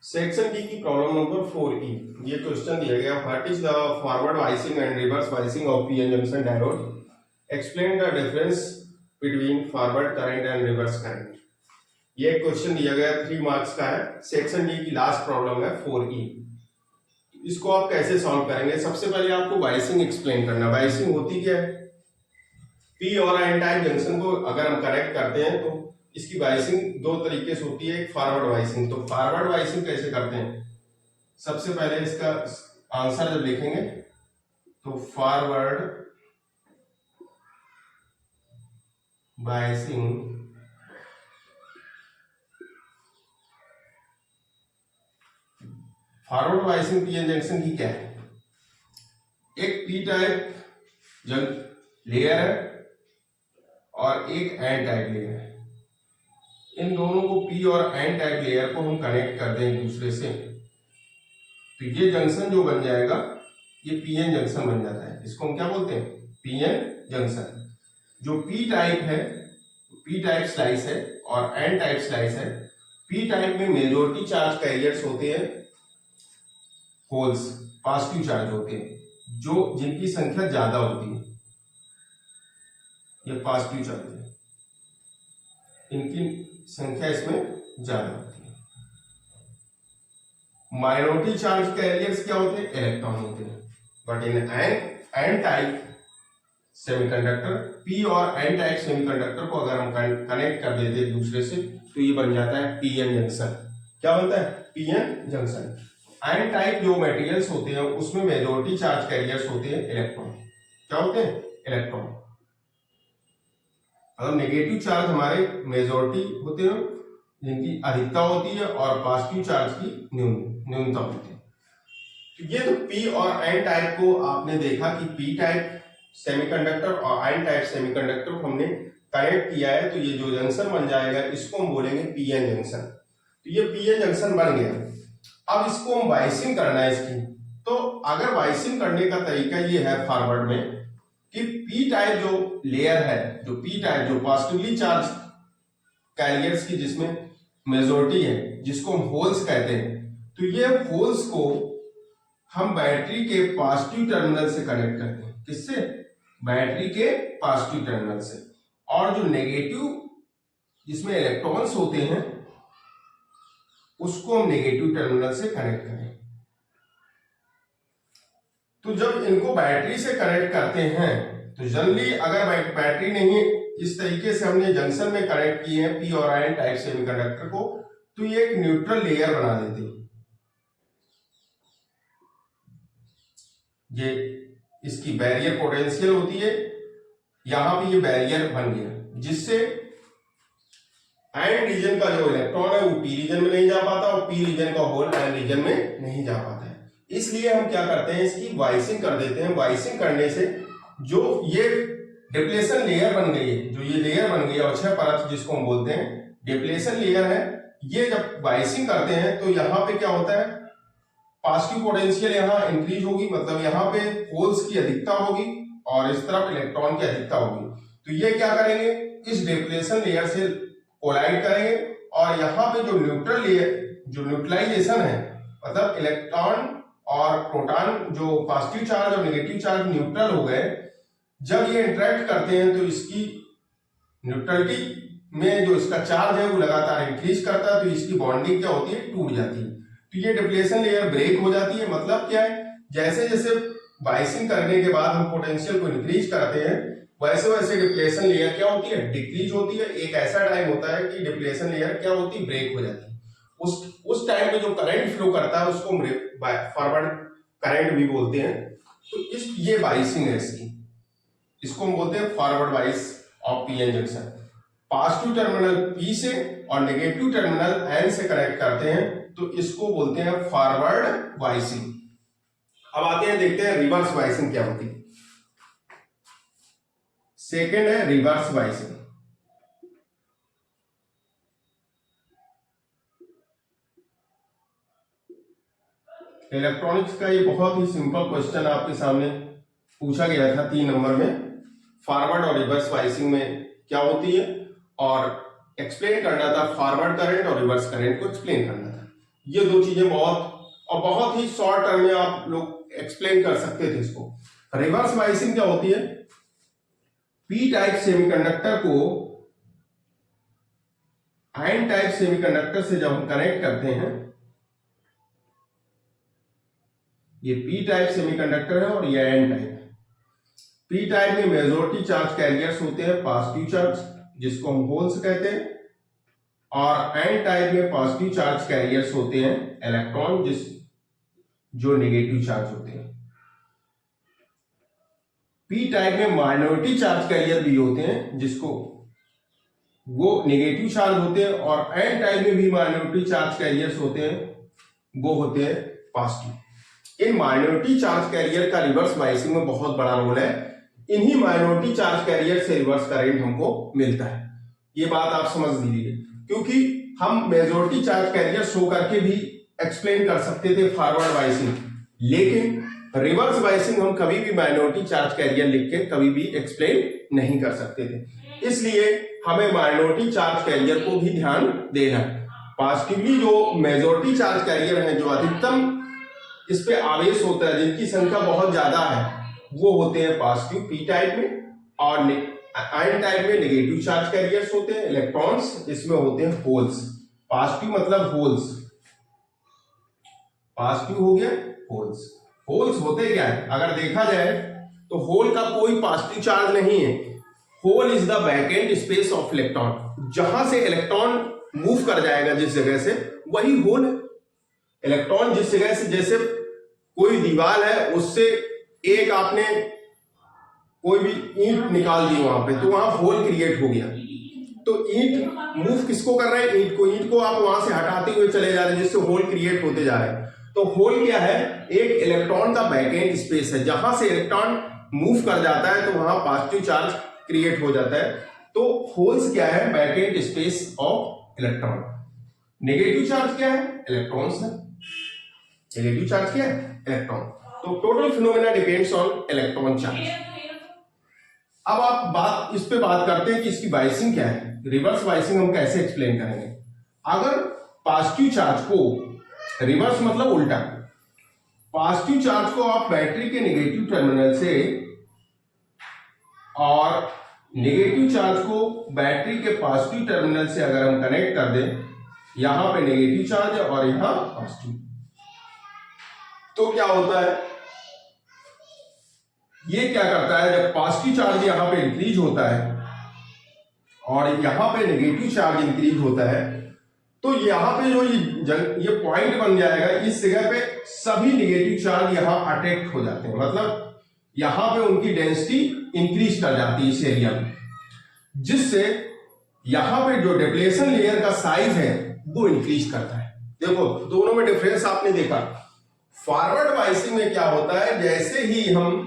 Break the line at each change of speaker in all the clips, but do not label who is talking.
Section D की problem number 4E। ये question दिया गया, what is the forward biasing and reverse biasing of PN junction diode, explain the difference between forward current and reverse current. ये question दिया गया 3 marks का है। Section D की लास्ट प्रॉब्लम है 4E। इसको आप कैसे सॉल्व करेंगे? सबसे पहले आपको वाइसिंग एक्सप्लेन करना। वाइसिंग होती क्या है? पी और एन टाइप जंक्शन को अगर हम कनेक्ट करते हैं तो इसकी वाइसिंग दो तरीके से होती है। एक फॉरवर्ड वाइसिंग। तो फॉरवर्ड वाइसिंग कैसे करते हैं? सबसे पहले इसका आंसर जब लिखेंगे तो फॉरवर्ड वाइसिंग फॉरवर्ड वाइसिंग पीएन जंक्शन की क्या है? एक पी टाइप लेयर है और एक एन टाइप लेयर है। इन दोनों को पी और एन टाइप लेयर को हम कनेक्ट कर दें एक दूसरे से तो ये जंक्शन जो बन जाएगा ये पीएन जंक्शन बन जाता है। इसको हम क्या बोलते हैं? PN junction. जो पी टाइप है, पी टाइप स्लाइस है और एन टाइप स्लाइस है। पी टाइप में मेजॉरिटी चार्ज कैरियर्स होते हैं, होल्स पॉजिटिव चार्ज होते हैं, जो जिनकी संख्या ज्यादा होती है। ये पॉजिटिव चार्ज है, इनकी संख्या इसमें ज्यादा होती है। माइनॉरिटी चार्ज कैरियर्स क्या होते हैं? इलेक्ट्रॉन होते हैं। But in an type semiconductor, P और एन टाइप सेमीकंडक्टर को अगर हम कनेक्ट कर देते हैं एक दूसरे से तो ये बन जाता है पीएन जंक्शन। क्या बनता है? PN junction. एन टाइप जो मटेरियल्स होते हैं उसमें मेजॉरिटी चार्ज कैरियर्स होते हैं, इलेक्ट्रॉन। क्या होते हैं? इलेक्ट्रॉन। अगर नेगेटिव चार्ज हमारे मेजॉरिटी होते हैं जिनकी अधिकता होती है और पॉजिटिव चार्ज की न्यूनता होती है। तो ये तो पी और एन टाइप को आपने देखा कि पी टाइप सेमीकंडक्टर और एन टाइप सेमीकंडक्टर को हमने कनेक्ट किया है तो ये जो जंक्शन बन जाएगा इसको हम बोलेंगे पीएन जंक्शन। तो ये पीएन जंक्शन बन गया। अब इसको हम वाइसिंग करना है इसकी। तो अगर वाइसिंग करने का तरीका ये है फॉरवर्ड में कि पी टाइप जो लेयर है, जो पी टाइप जो पॉजिटिवली चार्ज कैरियर्स की जिसमें मेजॉरिटी है, जिसको हम होल्स कहते हैं, तो ये होल्स को हम बैटरी के पॉजिटिव टर्मिनल से कनेक्ट करते हैं। किससे? बैटरी के पॉजिटिव टर्मिनल से। और जो नेगेटिव जिसमें इलेक्ट्रॉन्स होते हैं उसको हम नेगेटिव टर्मिनल से कनेक्ट करें। तो जब इनको बैटरी से कनेक्ट करते हैं तो जनरली अगर बैटरी नहीं, इस तरीके से हमने जंक्शन में कनेक्ट किए हैं पी और एन टाइप सेमीकंडक्टर को, तो ये एक न्यूट्रल लेयर बना देते हैं। ये इसकी बैरियर पोटेंशियल होती है, यहां पे ये बैरियर बन गया जिससे एन रीजन का जो इलेक्ट्रॉन है वो पी रीजन में नहीं जा पाता और पी रीजन का होल एन रीजन में नहीं जा पाता है। इसलिए हम क्या करते हैं, इसकी वाइसिंग कर देते हैं। वाइसिंग करने से जो ये डिप्लेशन लेयर बन गई है, जो ये लेयर बन गई है अक्षय परत जिसको हम बोलते हैं डिप्लेशन लेयर है, ये जब वाइसिंग करते हैं तो यहाँ पे क्या होता है, पॉजिटिव पोटेंशियल यहाँ इंक्रीज होगी, मतलब यहाँ पे होल्स की अधिकता होगी और इस तरफ इलेक्ट्रॉन की अधिकता होगी। तो ये क्या करेंगे, इस डिप्लेशन लेयर से कोलाइड करेंगे और यहाँ पे जो न्यूट्रल लेयर, जो न्यूट्रलाइजेशन है, मतलब इलेक्ट्रॉन और प्रोटॉन जो पॉजिटिव चार्ज और नेगेटिव चार्ज न्यूट्रल हो गए, जब ये इंटरेक्ट करते हैं तो इसकी न्यूट्रलिटी में जो इसका चार्ज है वो लगातार इंक्रीज करता है, तो इसकी बॉन्डिंग क्या होती है, टूट जाती है। तो ये डिप्लेशन लेयर ब्रेक हो जाती है। मतलब क्या है, जैसे जैसे वाइसिंग करने के बाद हम पोटेंशियल को इंक्रीज करते हैं वैसे वैसे डिप्लेशन लेयर क्या होती है, डिक्रीज होती है। एक ऐसा टाइम होता है कि डिप्लेशन लेयर क्या होती है, ब्रेक हो जाती है। उस टाइम में जो करंट फ्लो करता है उसको फॉरवर्ड करंट भी बोलते हैं। तो ये वाइसिंग है इसको हम बोलते हैं forward bias of PN junction. Positive terminal P से और नेगेटिव टर्मिनल एन से कनेक्ट करते हैं तो इसको बोलते हैं फॉरवर्ड वाइसिंग। अब आते हैं, देखते हैं रिवर्स वाइसिंग क्या होती है। सेकेंड है रिवर्स वाइसिंग। इलेक्ट्रॉनिक्स का ये बहुत ही सिंपल क्वेश्चन आपके सामने पूछा गया था 3 नंबर में। फॉरवर्ड और रिवर्स वाइसिंग में क्या होती है और एक्सप्लेन करना था, फॉरवर्ड करंट और रिवर्स करंट को एक्सप्लेन करना था। ये दो चीजें बहुत ही शॉर्ट टर्म में आप लोग एक्सप्लेन कर सकते थे इसको। रिवर्स बाइसिंग क्या होती है? पी टाइप सेमीकंडक्टर को एन टाइप सेमीकंडक्टर से जब हम कनेक्ट करते हैं, ये पी टाइप सेमीकंडक्टर है और ये एन टाइप है। पी टाइप में मेजॉरिटी चार्ज कैरियर्स होते हैं पॉजिटिव चार्ज, जिसको हम होल्स कहते हैं, और एन टाइप में पॉजिटिव चार्ज कैरियर्स होते हैं इलेक्ट्रॉन, जो नेगेटिव चार्ज होते हैं। पी टाइप में माइनॉरिटी चार्ज कैरियर भी होते हैं, जिसको वो नेगेटिव चार्ज होते हैं, और एन टाइप में भी माइनॉरिटी चार्ज कैरियर्स होते हैं, वो होते हैं पॉजिटिव। इन माइनॉरिटी चार्ज कैरियर का रिवर्स बाइसिंग में बहुत बड़ा रोल है। इन्हीं माइनॉरिटी चार्ज कैरियर से रिवर्स करंट हमको मिलता है। ये बात आप समझ लीजिए, क्योंकि हम मेजॉरिटी चार्ज कैरियर शो करके भी एक्सप्लेन कर सकते थे फॉरवर्ड बाइसिंग, लेकिन रिवर्स बाइसिंग हम कभी भी माइनॉरिटी चार्ज कैरियर लिख के कभी भी एक्सप्लेन नहीं कर सकते थे। इसलिए हमें माइनॉरिटी चार्ज कैरियर को भी ध्यान देना है। पॉजिटिवली जो मेजॉरिटी चार्ज कैरियर है, जो अधिकतम इस पे आवेश होता है, जिनकी संख्या बहुत ज्यादा है, वो होते हैं पॉजिटिव पी टाइप में, और एन टाइप में नेगेटिव चार्ज कैरियर्स होते हैं इलेक्ट्रॉन्स, इसमें होते हैं होल्स। पॉजिटिव मतलब होल्स, पॉजिटिव हो गया होल्स। होल्स होते क्या है? अगर देखा जाए तो होल का कोई पॉजिटिव चार्ज नहीं है। Hole is the vacant space of electron. जहां से इलेक्ट्रॉन मूव कर जाएगा जिस जगह से, वही होल है। इलेक्ट्रॉन जिस जगह से, जैसे कोई दीवार है, उससे एक आपने कोई भी ईंट निकाल दी वहां पे, तो वहां होल क्रिएट हो गया। तो ईंट मूव किसको कर रहा है? ईंट को आप वहां से हटाते हुए चले जा रहे हैं, जिससे होल क्रिएट होते जा रहे हैं। तो होल क्या है? एक इलेक्ट्रॉन का वैकेंट स्पेस है। जहां से इलेक्ट्रॉन मूव कर जाता है तो वहां पॉजिटिव चार्ज क्रिएट हो जाता है। तो होल्स क्या है? Vacant space of electron. Negative charge क्या है? इलेक्ट्रॉन्स है। नेगेटिव चार्ज क्या है? इलेक्ट्रॉन। तो total phenomena depends on electron charge. अब आप इस पे बात करते हैं कि इसकी बाइसिंग क्या है। रिवर्स बाइसिंग हम कैसे एक्सप्लेन करेंगे? अगर पॉजिटिव चार्ज को, रिवर्स मतलब उल्टा, पॉजिटिव चार्ज को आप बैटरी के नेगेटिव टर्मिनल से और नेगेटिव चार्ज को बैटरी के पॉजिटिव टर्मिनल से अगर हम कनेक्ट कर दें, यहां पे नेगेटिव चार्ज है और यहां पॉजिटिव, तो क्या होता है? ये क्या करता है? जब पॉजिटिव चार्ज यहां पे इंक्रीज होता है और यहां पे नेगेटिव चार्ज इंक्रीज होता है, तो यहां पे जो ये पॉइंट बन जाएगा, इस जगह पे सभी नेगेटिव चार्ज यहां अट्रैक्ट हो जाते हैं। मतलब यहां पे उनकी डेंसिटी इंक्रीज कर जाती है इस एरिया में, जिससे यहां पे जो डिप्लेशन लेयर का साइज है वो इंक्रीज करता है। देखो दोनों में डिफरेंस आपने देखा। फॉरवर्ड बाइसिंग में क्या होता है? जैसे ही हम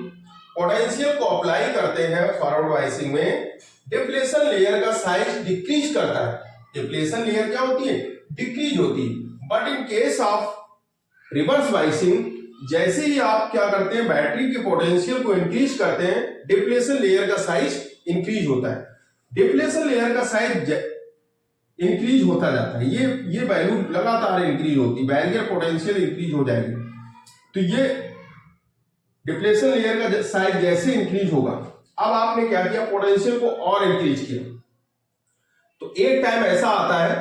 पोटेंशियल को अप्लाई करते हैं फॉरवर्ड बाइसिंग में, डिप्लेशन लेयर का साइज डिक्रीज करता है। डिप्लेशन लेयर क्या होती है? डिक्रीज होती है। But in case of reverse biasing, जैसे ही आप क्या करते हैं, बैटरी के पोटेंशियल को इंक्रीज करते हैं, डिप्लेशन लेयर का साइज इंक्रीज होता है। डिप्लेशन लेयर का साइज इंक्रीज होता जाता है। ये वैल्यू लगातार इंक्रीज होती है, बैरियर पोटेंशियल इंक्रीज हो जाएगी। तो ये डिप्लेशन लेयर का साइज जैसे इंक्रीज होगा, अब आपने क्या किया? पोटेंशियल को और इंक्रीज किया। तो एक टाइम ऐसा आता है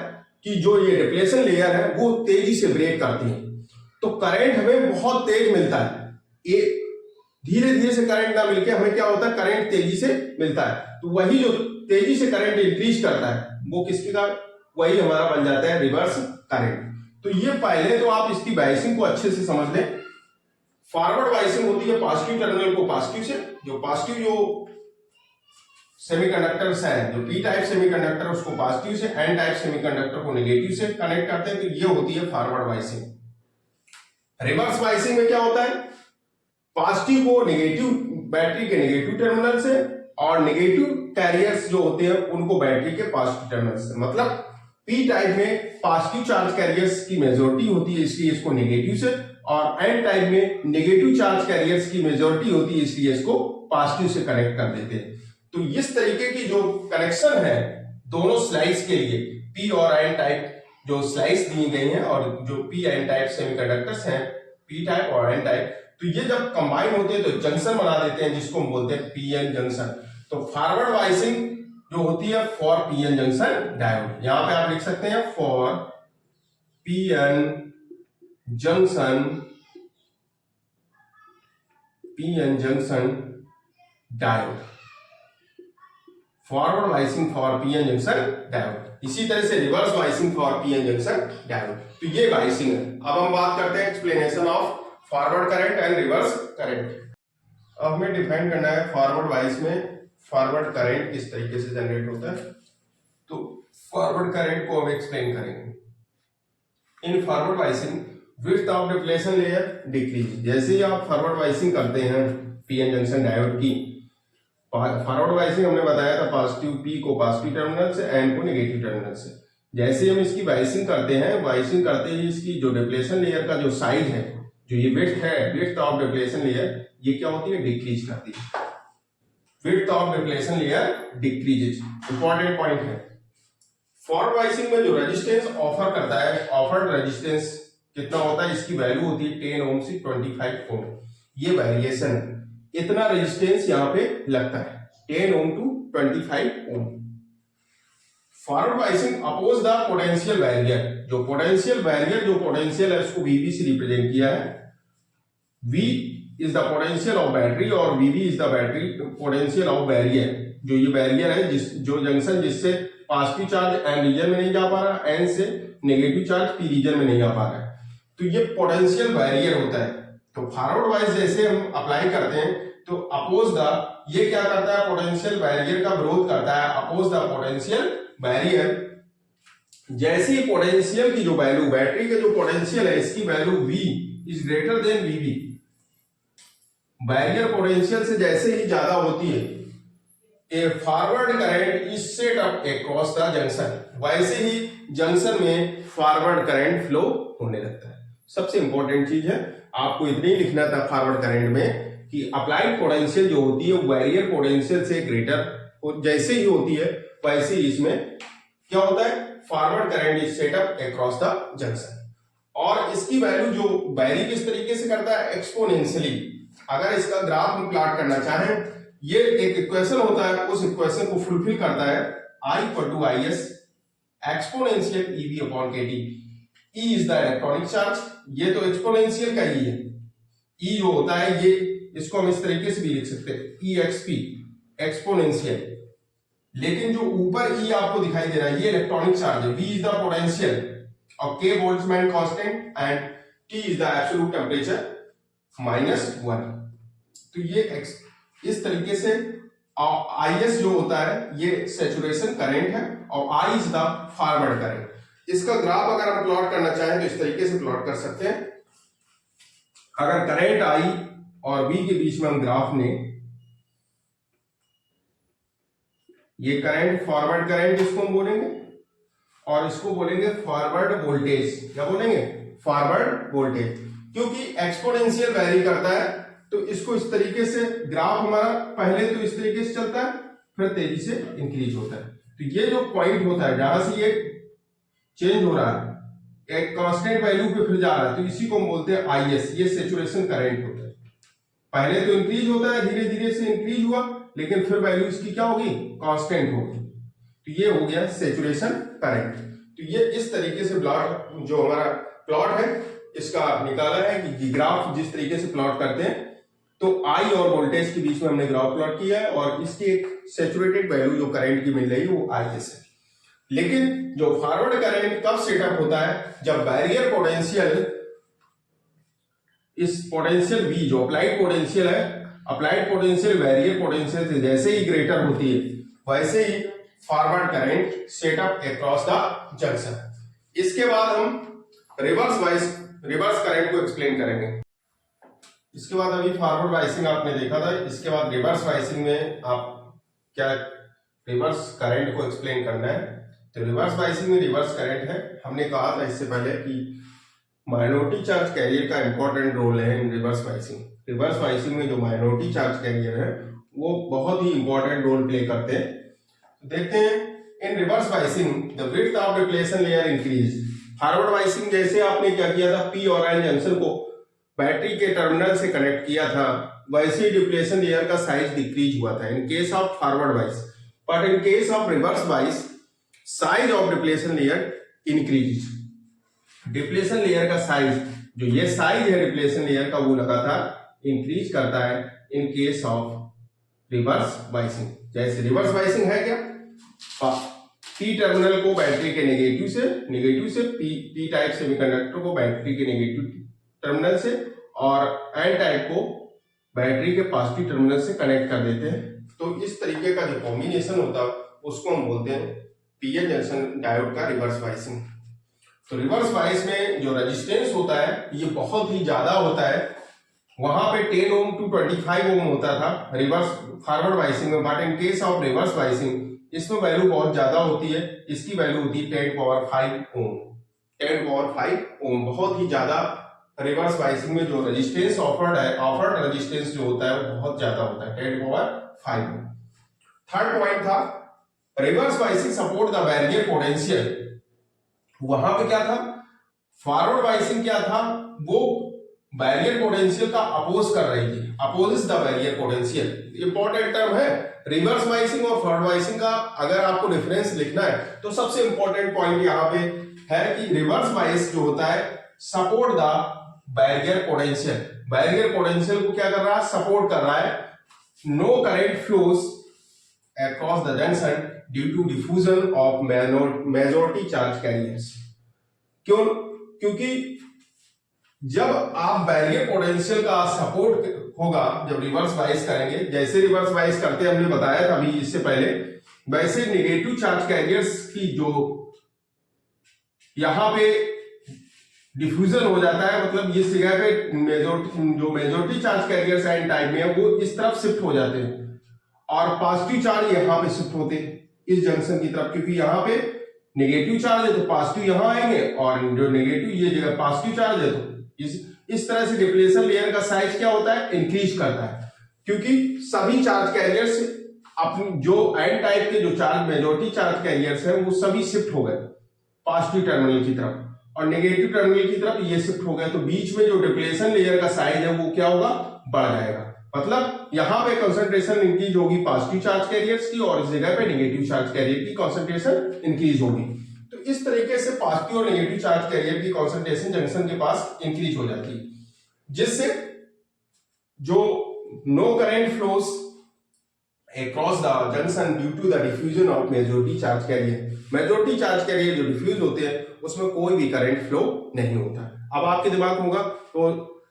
कि जो ये डिप्लेशन लेयर है वो तेजी से ब्रेक करती है, तो करंट हमें बहुत तेज मिलता है। ये धीरे धीरे से करंट ना मिलके हमें क्या होता है? करंट तेजी से मिलता है। तो वही जो तेजी से करंट इंक्रीज करता है, वो किसके कारण? वही हमारा बन जाता है रिवर्स करंट। तो ये पहले तो आप इसकी बाइसिंग को अच्छे से समझ लें। फॉरवर्ड बाइसिंग होती है पॉजिटिव टर्मिनल को पॉजिटिव से, जो पॉजिटिव जो सेमीकंडक्टर्स है, जो पी टाइप सेमीकंडक्टर उसको पॉजिटिव से, एन टाइप सेमीकंडक्टर को नेगेटिव से कनेक्ट करते हैं। तो ये होती है फॉरवर्ड बाइसिंग। रिवर्स बाइसिंग में क्या होता है? पॉजिटिव को नेगेटिव, बैटरी के नेगेटिव टर्मिनल से, और नेगेटिव कैरियर्स जो होते हैं उनको बैटरी के पॉजिटिव टर्मिनल से। मतलब पी टाइप में पॉजिटिव चार्ज कैरियर्स की मेजॉरिटी होती है, इसलिए इसको नेगेटिव से, और एन टाइप में नेगेटिव चार्ज कैरियर्स की मेजॉरिटी होती है, इसलिए इसको पॉजिटिव से कनेक्ट कर देते हैं। तो इस तरीके की जो कनेक्शन है दोनों स्लाइड्स के लिए, पी और एन टाइप जो स्लाइस दी गई हैं और जो पी एन टाइप सेमीकंडक्टर्स हैं, पी टाइप और एन टाइप, तो ये जब कंबाइन होते हैं तो जंक्शन बना देते हैं जिसको हम बोलते हैं पी एन जंक्शन। तो फॉरवर्ड वाइसिंग जो होती है for P N junction diode, यहां पे आप लिख सकते हैं for P N junction diode, forward biasing for P N junction diode. इसी तरह से reverse biasing for P N junction diode. तो ये वाइसिंग है। अब हम बात करते हैं explanation of forward current and reverse current. अब हमें डिफाइन करना है फॉरवर्ड वाइस में फॉरवर्ड करंट किस तरीके से जनरेट होता है। तो फॉरवर्ड करंट को हम एक्सप्लेन करेंगे। In forward biasing width of depletion layer decrease. जैसे ही आप फॉरवर्ड वाइसिंग करते हैं पीएन जंक्शन डायोड की, फॉरवर्ड वाइसिंग हमने बताया था पॉजिटिव पी को पॉजिटिव टर्मिनल से, एन को नेगेटिव टर्मिनल से। जैसे हम इसकी वाइसिंग करते हैं, वाइसिंग करते ही इसकी जो डिप्लेशन लेयर का जो साइज है, जो ये विड्थ है, विड्थ ऑफ डिप्लेशन लेयर, ये क्या होती है, डिक्रीज करती है। Width of depletion layer decreases, important point है। फॉरवर्ड वाइसिंग में जो रेजिस्टेंस ऑफर करता है, ऑफर्ड रेजिस्टेंस कितना होता है, इसकी वैल्यू होती है 10 ओम से 25 ओम। ये वेरिएशन, इतना रेजिस्टेंस यहाँ पे लगता है 10 ohm to 25 ohm. Forward biasing oppose the potential barrier. जो पोटेंशियल बैरियर, जो पोटेंशियल है उसको वीबी से रिप्रेजेंट किया है। V is the potential of battery और VB is the battery potential of barrier. जो ये बैरियर है, जो जंक्शन जिससे पॉजिटिव चार्ज एन रीजन में नहीं जा पा रहा, एन से नेगेटिव चार्ज पी रीजन में नहीं जा पा रहा है, तो ये पोटेंशियल बैरियर होता है। तो फॉरवर्ड वाइज जैसे हम अप्लाई करते हैं तो अपोज द, ये क्या करता है, पोटेंशियल बैरियर का विरोध करता है, अपोज द पोटेंशियल बैरियर। जैसे ही पोटेंशियल की जो वैल्यू, बैटरी का जो पोटेंशियल है इसकी value V is greater than VB, barrier potential से जैसे ही ज्यादा होती है, a forward current is set up across the junction, वैसे ही जंक्शन में फॉरवर्ड करंट फ्लो होने लगता है। सबसे इंपॉर्टेंट चीज है, आपको इतनी लिखना था फॉरवर्ड करंट में कि अप्लाइड पोटेंशियल जो होती है वो बैरियर पोटेंशियल से ग्रेटर जैसे ही होती है, वैसे ही इसमें क्या होता है, forward current is set up across the junction. और इसकी वैल्यू जो वैरी किस तरीके से करता है, एक्सपोनेंशियली। अगर इसका ग्राफ हम प्लॉट करना चाहें, ये एक इक्वेशन होता है, उस इक्वेशन को फुलफिल करता है I equal to IS exponential EV upon KT। E is the electronic charge, ये तो एक्सपोनेंशियल का ही है। E जो होता है, ये इसको हम इस तरीके से भी लिख सकते हैं EXP एक्सपोनेंशियल, लेकिन जो ऊपर E आपको दिखाई दे रहा है ये इलेक्ट्रॉनिक चार्ज है। V इज द पोटेंशियल और K Boltzmann constant and T is the absolute temperature -1। तो ये इस तरीके से IS जो होता है ये सैचुरेशन करंट है और I is the forward current. इसका ग्राफ अगर हम प्लॉट करना चाहें तो इस तरीके से प्लॉट कर सकते हैं। अगर करंट I और V के बीच में हम ग्राफ ने, ये करंट फॉरवर्ड करंट इसको हम बोलेंगे और इसको बोलेंगे फॉरवर्ड वोल्टेज। क्या बोलेंगे, फॉरवर्ड वोल्टेज, क्योंकि एक्सपोनेंशियल वैरी करता है। तो इसको इस तरीके से ग्राफ हमारा पहले तो इस तरीके से चलता है, फिर तेजी से इंक्रीज होता है। तो ये जो पॉइंट होता है जहां से ये चेंज हो रहा है, एक कांस्टेंट वैल्यू पे फिर जा रहा है, तो इसी को हम बोलते हैं IS। ये सैचुरेशन करंट होता है। पहले तो इंक्रीज होता है, धीरे धीरे से इंक्रीज हुआ, लेकिन फिर वैल्यू इसकी क्या होगी, कांस्टेंट होगी। तो ये हो गया सैचुरेशन करंट। तो ये इस तरीके से प्लॉट, जो हमारा प्लॉट है इसका निकाला है कि ग्राफ जिस तरीके से प्लॉट करते हैं, तो I और वोल्टेज के बीच में हमने ग्राफ प्लॉट किया है और इसकी एक सैचुरेटेड वैल्यू जो करंट की मिल रही है वो IS है। लेकिन जो फॉरवर्ड करंट कब सेटअप होता है, जब बैरियर पोटेंशियल, इस पोटेंशियल V जो अप्लाइड पोटेंशियल है, अप्लाइड पोटेंशियल बैरियर पोटेंशियल से जैसे ही ग्रेटर होती है, वैसे ही forward current setup across the junction. इसके बाद हम रिवर्स करंट को एक्सप्लेन करेंगे। इसके बाद अभी फॉरवर्ड वाइसिंग आपने देखा था, इसके बाद रिवर्स वाइसिंग में आप क्या रिवर्स करंट को एक्सप्लेन करना है। तो रिवर्स वाइसिंग में रिवर्स करंट है, हमने कहा था इससे पहले कि माइनॉरिटी चार्ज कैरियर का इंपॉर्टेंट रोल है इन रिवर्स वाइसिंग। रिवर्स वाइसिंग में जो माइनॉरिटी चार्ज कैरियर है वो बहुत ही इंपॉर्टेंट रोल प्ले करते हैं। तो देखते हैं in reverse biasing the width of depletion layer increase. Forward biasing जैसे आपने क्या किया था, पी और एन जंक्शन को बैटरी के टर्मिनल से कनेक्ट किया था, वैसे ही डिप्लेशन लेयर का साइज डिक्रीज हुआ था in case of forward bias, but in case of reverse bias size of depletion layer increase. Depletion layer का साइज, जो ये साइज है डिप्लेशन लेयर का, वो लगातार इंक्रीज करता है in case of reverse biasing. जैसे रिवर्स बाइसिंग है क्या, पी टर्मिनल को बैटरी के नेगेटिव से पी टाइप सेमीकंडक्टर को बैटरी के नेगेटिव टर्मिनल से और एन टाइप को बैटरी के पॉजिटिव टर्मिनल से कनेक्ट कर देते हैं। तो इस तरीके का जो कॉम्बिनेशन होता है उसको हम बोलते हैं पीएन जंक्शन डायोड का रिवर्स बाइसिंग। तो रिवर्स बाइस में जो रेजिस्टेंस होता है ये बहुत ही ज्यादा होता है, वहां पे 10 ओम टू 25 ओम होता था रिवर्स फॉरवर्ड बाइसिंग में, but in case of reverse biasing इसमें वैल्यू बहुत ज्यादा होती है, इसकी वैल्यू होती है 10⁵ ओम। 10⁵ ओम बहुत ही ज्यादा रिवर्स बाइसिंग में जो रेजिस्टेंस ऑफर्ड रेजिस्टेंस जो होता है वो बहुत ज्यादा होता है, 10⁵ ओम। थर्ड पॉइंट था reverse biasing support the barrier potential. वहां पे क्या था, फॉरवर्ड बाइसिंग क्या था, वो बैरियर पोटेंशियल का अपोज कर रही थी, opposes the barrier potential. Important term है रिवर्स बाइसिंग और फॉरवर्ड बाइसिंग का। अगर आपको डिफरेंस लिखना है तो सबसे इंपॉर्टेंट पॉइंट यहाँ पे है कि रिवर्स बाइस जो होता है support the barrier potential. Barrier potential को क्या कर रहा है, सपोर्ट कर रहा है। No current flows across the junction due to diffusion of majority charge carriers. क्यों? क्योंकि जब आप बैरियर पोटेंशियल का सपोर्ट होगा जब रिवर्स बाइस करेंगे, जैसे रिवर्स बाइस करते हैं हमने बताया था अभी इससे पहले, वैसे नेगेटिव चार्ज कैरियर्स की जो यहां पे डिफ्यूजन हो जाता है, मतलब इस जगह पे majority charge carriers N type में है वो इस तरफ शिफ्ट हो जाते हैं और पॉजिटिव चार्ज यहां पे शिफ्ट होते हैं इस जंक्शन की तरफ, क्योंकि यहां पे नेगेटिव चार्ज है तो पॉजिटिव यहां आएंगे और जो नेगेटिव ये जगह पॉजिटिव चार्ज है तो इस तरह से डिप्लेशन लेयर का साइज क्या होता है, इंक्रीज करता है, क्योंकि सभी चार्ज कैरियर्स अपनी जो एन टाइप के जो चार्ज मेजॉरिटी चार्ज कैरियर्स हैं वो सभी शिफ्ट हो गए पॉजिटिव टर्मिनल की तरफ और नेगेटिव टर्मिनल की तरफ ये शिफ्ट हो गए। तो बीच में जो डिप्लेशन लेयर का साइज है वो क्या होगा, बढ़ जाएगा। मतलब यहां पे कंसंट्रेशन इंक्रीज होगी पॉजिटिव चार्ज कैरियर्स की और इस जगह पे नेगेटिव चार्ज कैरियर की कंसंट्रेशन इंक्रीज होगी। तो इस तरीके से पॉजिटिव और नेगेटिव चार्ज कैरियर की कंसंट्रेशन जंक्शन के पास इंक्रीज हो जाती है, जिससे जो no current flows across the junction due to the diffusion of majority charge carrier। Majority charge carrier जो डिफ्यूज होते हैं उसमें कोई भी करंट फ्लो नहीं होता। अब आपके दिमाग में होगा तो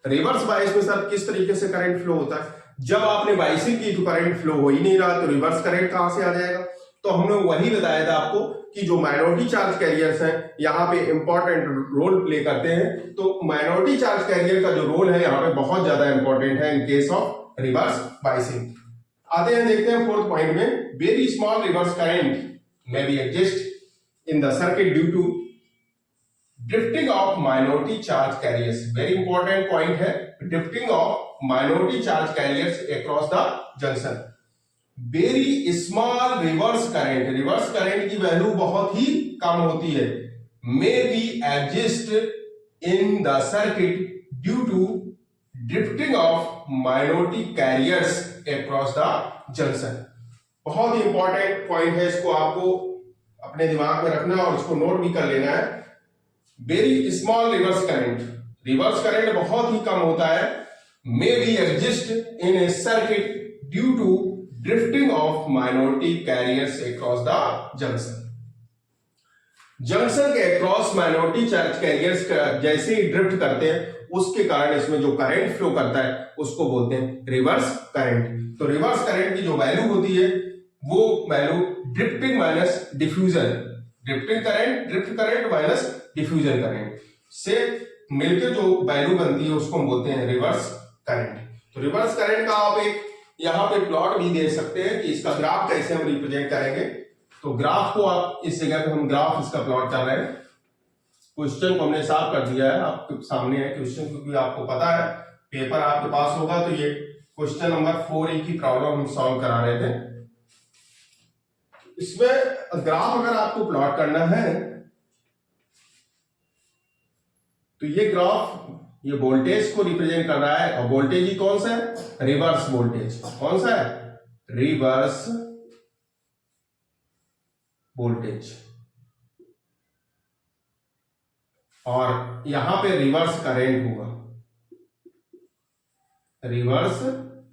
रिवर्स बाइस में सर किस तरीके से करंट फ्लो होता है, जब आपने बाइसिंग की तो करंट फ्लो हो ही नहीं रहा तो रिवर्स करंट कहां से आ जाएगा। तो हमने वही बताया था आपको कि जो माइनॉरिटी चार्ज कैरियर्स हैं यहाँ पे इंपॉर्टेंट रोल प्ले करते हैं। तो माइनॉरिटी चार्ज कैरियर का जो रोल है यहाँ पे बहुत ज्यादा इंपॉर्टेंट है in case of reverse biasing. आते हैं देखते हैं फोर्थ पॉइंट में, very small reverse current may be exist in the circuit due to drifting of minority charge carriers. Very important point है, drifting of minority charge carriers across the junction. Very small reverse current की value बहुत ही कम होती है, may be exist in the circuit due to drifting of minority carriers across the junction. बहुत ही important point है, इसको आपको अपने दिमाग में रखना और इसको नोट भी कर लेना है। वेरी स्मॉल रिवर्स करंट बहुत ही कम होता है, may be exist in a circuit due to drifting of minority carriers across the junction. Junction के अक्रॉस माइनॉरिटी चार्ज कैरियर्स जैसे ही ड्रिफ्ट करते हैं उसके कारण इसमें जो करंट फ्लो करता है उसको बोलते हैं रिवर्स करंट। तो रिवर्स करंट की जो वैल्यू होती है वो value drifting minus diffusion, drift current minus diffusion current से मिलकर जो वैल्यू बनती है उसको हम बोलते हैं रिवर्स करंट। तो रिवर्स करंट का आप एक यहाँ पे प्लॉट भी दे सकते हैं कि इसका ग्राफ कैसे हम रिप्रेजेंट करेंगे। तो ग्राफ को आप इस जगह पे हम ग्राफ इसका प्लॉट कर रहे हैं। क्वेश्चन को हमने साफ कर दिया है, आपके सामने है क्वेश्चन, क्योंकि आपको पता है पेपर आपके पास होगा। तो ये क्वेश्चन नंबर 4 की प्रॉब्लम हम सॉल्व करा रहे थे। इसमें ग्राफ अगर आपको प्लॉट करना है तो ये ग्राफ ये वोल्टेज को रिप्रेजेंट कर रहा है, और वोल्टेज ही कौन सा है? Reverse voltage. कौन सा है? Reverse voltage. और यहां पे रिवर्स करंट होगा, रिवर्स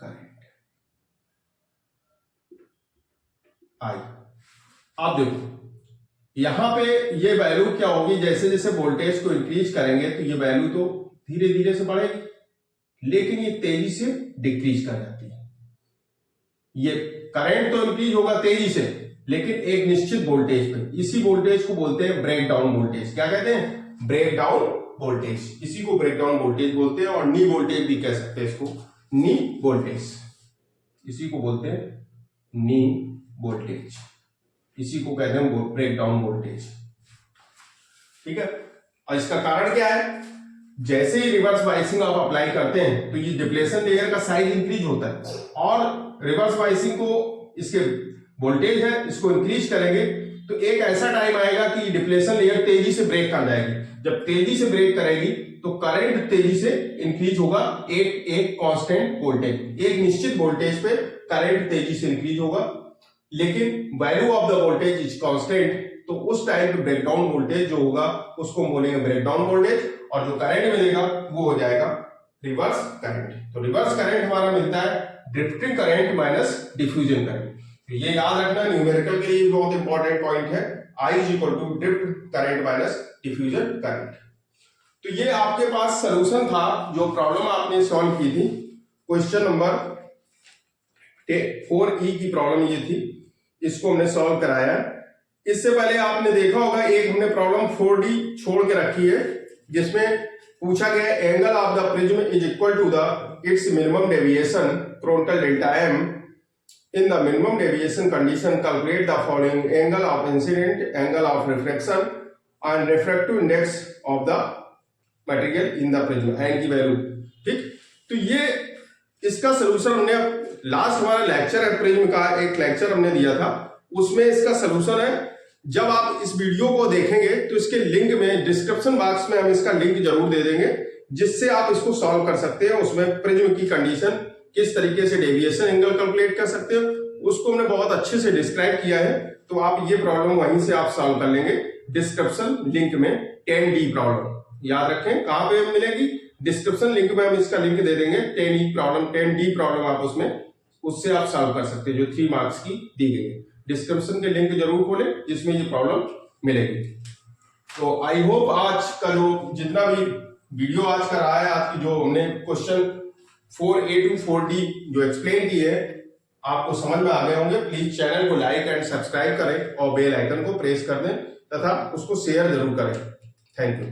करंट आई। आप देखो यहां पे ये वैल्यू क्या होगी, जैसे जैसे वोल्टेज को इंक्रीज करेंगे तो ये वैल्यू तो धीरे धीरे से बढ़ेगी, लेकिन ये तेजी से डिक्रीज कर जाती है। ये करंट तो इंक्रीज होगा तेजी से, लेकिन एक निश्चित वोल्टेज पे। इसी वोल्टेज को बोलते हैं ब्रेक डाउन वोल्टेज। क्या कहते हैं? Break down voltage. इसी को ब्रेक डाउन वोल्टेज बोलते हैं, और नी वोल्टेज भी कह सकते हैं इसको, नी वोल्टेज। इसी को बोलते हैं नी वोल्टेज, इसी को कहते हैं ब्रेक डाउन वोल्टेज। ठीक है। और इसका कारण क्या है? जैसे ही रिवर्स बाइसिंग आप अप्लाई करते हैं तो ये डिप्लेशन लेयर का साइज इंक्रीज होता है, और रिवर्स बाइसिंग को इसके वोल्टेज है इसको इंक्रीज करेंगे तो एक ऐसा टाइम आएगा कि डिप्लेशन लेयर तेजी से ब्रेक कर जाएगी। जब तेजी से ब्रेक करेगी तो करंट तेजी से इंक्रीज होगा, एक कांस्टेंट वोल्टेज, एक निश्चित वोल्टेज पे करंट तेजी से इंक्रीज होगा, लेकिन value of the voltage is constant. तो उस टाइम पे ब्रेकडाउन वोल्टेज जो होगा उसको बोलेंगे ब्रेकडाउन वोल्टेज, और जो करंट मिलेगा वो हो जाएगा रिवर्स करंट। तो रिवर्स करंट हमारा मिलता है drifting current minus diffusion current. तो ये याद रखना, न्यूमेरिकल के लिए बहुत इंपॉर्टेंट पॉइंट है। I is equal to drift current minus diffusion current. तो ये आपके पास सलूशन था जो प्रॉब्लम आपने सॉल्व की थी। क्वेश्चन नंबर 4E की प्रॉब्लम ये थी, इसको हमने सॉल्व कराया। इससे पहले आपने देखा होगा एक हमने प्रॉब्लम 4D छोड़ के रखी है, जिसमें पूछा गया angle of the prism is equal to the its minimum deviation frontal delta m in the minimum deviation condition. Calculate the following: angle of incident, angle of refraction and refractive index of the material in the prism, n की value. ठीक, तो ये इसका solution हमने last हमारा lecture है prism का, एक लेक्चर हमने दिया था, उसमें इसका सोल्यूशन है। जब आप इस वीडियो को देखेंगे तो इसके लिंक में डिस्क्रिप्शन बॉक्स में हम इसका लिंक जरूर दे देंगे, जिससे आप इसको सॉल्व कर सकते हैं। उसमें प्रिज्म की कंडीशन, किस तरीके से डेविएशन एंगल कैलकुलेट कर सकते हो, उसको हमने बहुत अच्छे से डिस्क्राइब किया है। तो आप ये प्रॉब्लम वहीं से आप सॉल्व कर लेंगे डिस्क्रिप्शन लिंक में। 10D प्रॉब्लम याद रखें, कहां पे मिलेगी? डिस्क्रिप्शन लिंक में हम इसका लिंक दे देंगे। 10E प्रॉब्लम, 10D प्रॉब्लम आप उससे आप सॉल्व कर सकते हैं, जो 3 मार्क्स की दी गई है। डिस्क्रिप्शन के लिंक जरूर खोलें जिसमें ये प्रॉब्लम मिलेगी। तो आई होप आज का जो जितना भी वीडियो आज का रहा है, आज की जो हमने क्वेश्चन 4A to 4D जो एक्सप्लेन की है, आपको समझ में आ गए होंगे। प्लीज चैनल को लाइक एंड सब्सक्राइब करें और बेल आइकन को प्रेस कर दें तथा उसको शेयर जरूर करें। Thank you.